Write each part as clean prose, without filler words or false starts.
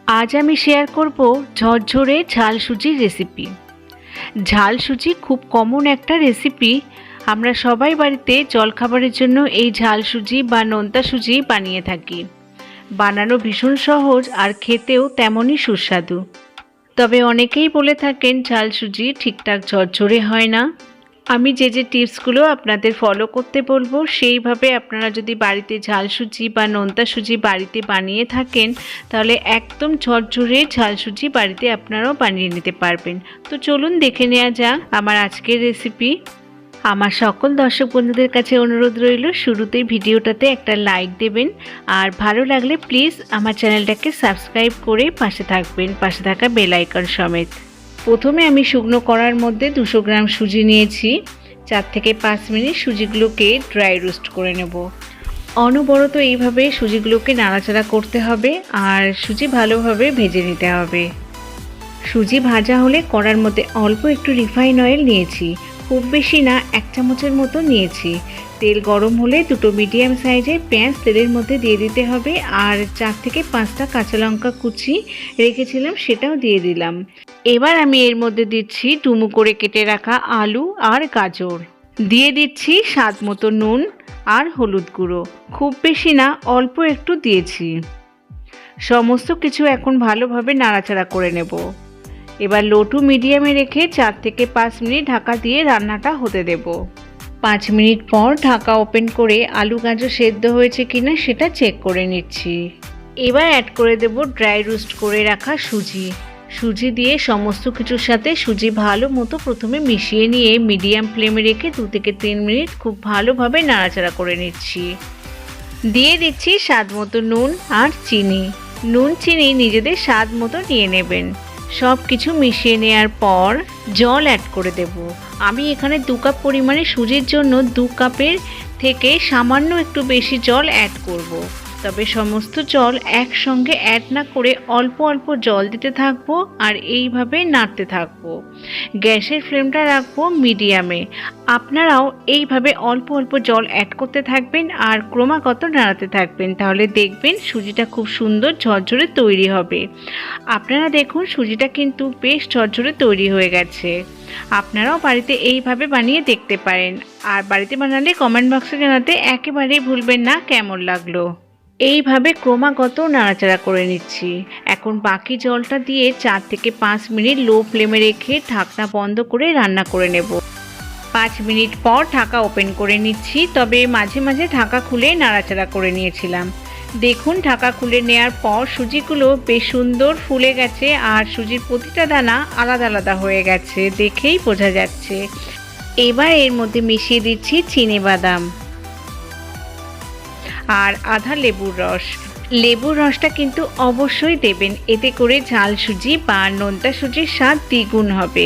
আজ আমি শেয়ার করব ঝরঝরে ঝাল সুজির রেসিপি। ঝাল সুজি খুব কমন একটা রেসিপি। আমরা সবাই বাড়িতে জলখাবারের জন্য এই ঝাল সুজি বা নোনতা সুজি বানিয়ে থাকি। বানানো ভীষণ সহজ আর খেতেও তেমনই সুস্বাদু। তবে অনেকেই বলে থাকেন ঝাল সুজি ঠিকঠাক ঝরঝরে হয় না। আমি যে টিপসগুলো আপনাদের ফলো করতে বলবো সেইভাবে আপনারা যদি বাড়িতে ঝাল সুজি বা নোনতা সুজি বাড়িতে বানিয়ে থাকেন তাহলে একদম ঝরঝরে ঝাল সুজি বাড়িতে আপনারাও বানিয়ে নিতে পারবেন। তো চলুন দেখে নেওয়া যাক আমার আজকের রেসিপি। আমার সকল দর্শক বন্ধুদের কাছে অনুরোধ রইল শুরুতেই ভিডিওটাতে একটা লাইক দেবেন, আর ভালো লাগলে প্লিজ আমার চ্যানেলটাকে সাবস্ক্রাইব করে পাশে থাকবেন, পাশে থাকা বেল আইকন সমেত। প্রথমে আমি শুকনো কড়ার মধ্যে 200 গ্রাম সুজি নিয়েছি। 4 থেকে 5 মিনিট সুজিগুলোকে ড্রাই রোস্ট করে নেব। অনবরত এইভাবে সুজিগুলোকে নাড়াচাড়া করতে হবে আর সুজি ভালোভাবে ভেজে নিতে হবে। সুজি ভাজা হলে কড়ার মধ্যে অল্প একটু রিফাইন অয়েল নিয়েছি, খুব বেশি না, 1 চামচের মতো নিয়েছি। তেল গরম হলে দুটো মিডিয়াম সাইজের পেঁয়াজ তেলের মধ্যে দিয়ে দিতে হবে, আর 4 থেকে 5টা কাঁচা লঙ্কা কুচি রেখেছিলাম সেটাও দিয়ে দিলাম। এবার আমি এর মধ্যে দিচ্ছি ডুমো করে কেটে রাখা আলু আর গাজর। দিয়ে দিচ্ছি স্বাদ মতো নুন আর হলুদ গুঁড়ো, খুব বেশি না, অল্প একটু দিয়েছি। সমস্ত কিছু এখন ভালোভাবে নাড়াচাড়া করে নেব। এবার লো টু মিডিয়ামে রেখে 4 থেকে 5 মিনিট ঢাকা দিয়ে রান্নাটা হতে দেব। 5 মিনিট পর ঢাকা ওপেন করে আলু গাজর সেদ্ধ হয়েছে কিনা সেটা চেক করে নিচ্ছি। এবার অ্যাড করে দেব ড্রাই রোস্ট করে রাখা সুজি দিয়ে সমস্ত কিছুর সাথে সুজি ভালো মতো প্রথমে মিশিয়ে নিয়ে মিডিয়াম ফ্লেমে রেখে 2 থেকে 3 মিনিট খুব ভালোভাবে নাড়াচাড়া করে নিচ্ছি। দিয়ে দিচ্ছি স্বাদ মতো নুন আর চিনি। নুন চিনি নিজেদের স্বাদ মতো নিয়ে নেবেন। সব কিছু মিশিয়ে নেওয়ার পর জল অ্যাড করে দেব। আমি এখানে 2 কাপ পরিমাণে সুজির জন্য 2 কাপের থেকে সামান্য একটু বেশি জল অ্যাড করব। তবে সমস্ত জল একসঙ্গে অ্যাড না করে অল্প অল্প জল দিতে থাকবো আর এইভাবে নাড়তে থাকবো। গ্যাসের ফ্লেমটা রাখবো মিডিয়ামে। আপনারাও এইভাবে অল্প অল্প জল অ্যাড করতে থাকবেন আর ক্রমাগত নাড়াতে থাকবেন, তাহলে দেখবেন সুজিটা খুব সুন্দর ঝরঝরে তৈরি হবে। আপনারা দেখুন সুজিটা কিন্তু বেশ ঝরঝরে তৈরি হয়ে গেছে। আপনারাও বাড়িতে এইভাবে বানিয়ে দেখতে পারেন, আর বাড়িতে বানালে কমেন্ট বক্সে জানাতে একেবারেই ভুলবেন না কেমন লাগলো। এইভাবে ক্রমাগত নাড়াচাড়া করে নিচ্ছি। এখন বাকি জলটা দিয়ে 4 থেকে 5 মিনিট লো ফ্লেমে রেখে ঢাকনা বন্ধ করে রান্না করে নেব। 5 মিনিট পর ঢাকা ওপেন করে নিচ্ছি, তবে মাঝে মাঝে ঢাকা খুলে নাড়াচাড়া করে নিয়েছিলাম। দেখুন ঢাকা খুলে নেওয়ার পর সুজিগুলো বেশ সুন্দর ফুলে গেছে আর সুজির প্রতিটা দানা আলাদা আলাদা হয়ে গেছে, দেখেই বোঝা যাচ্ছে। এবার এর মধ্যে মিশিয়ে দিচ্ছি চিনিবাদাম আর আধা লেবুর রস। লেবুর রসটা কিন্তু অবশ্যই দেবেন, এতে করে ঝাল সুজি বা নোনতা সুজির স্বাদ দ্বিগুণ হবে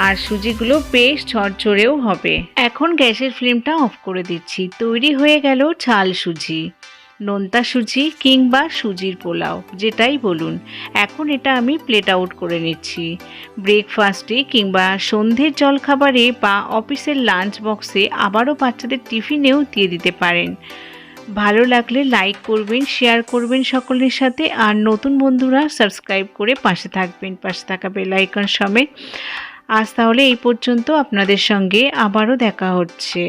আর সুজিগুলো বেশ ঝরঝরেও হবে। এখন গ্যাসের ফ্লেমটা অফ করে দিচ্ছি। তৈরি হয়ে গেল ঝাল সুজি, নোনতা সুজি কিংবা সুজির পোলাও, যেটাই বলুন। এখন এটা আমি প্লেট আউট করে নিচ্ছি। ব্রেকফাস্টে কিংবা সন্ধ্যের জলখাবারে বা অফিসের লাঞ্চ বক্সে, আবারও বাচ্চাদের টিফিনেও দিয়ে দিতে পারেন। ভালো লাগলে লাইক করবেন, শেয়ার করবেন সকলের সাথে, আর নতুন বন্ধুরা সাবস্ক্রাইব করে পাশে থাকবেন, পাশে থাকা বেল আইকন সমেত। আজ তাহলে এই পর্যন্ত, আপনাদের সঙ্গে আবারও দেখা হচ্ছে।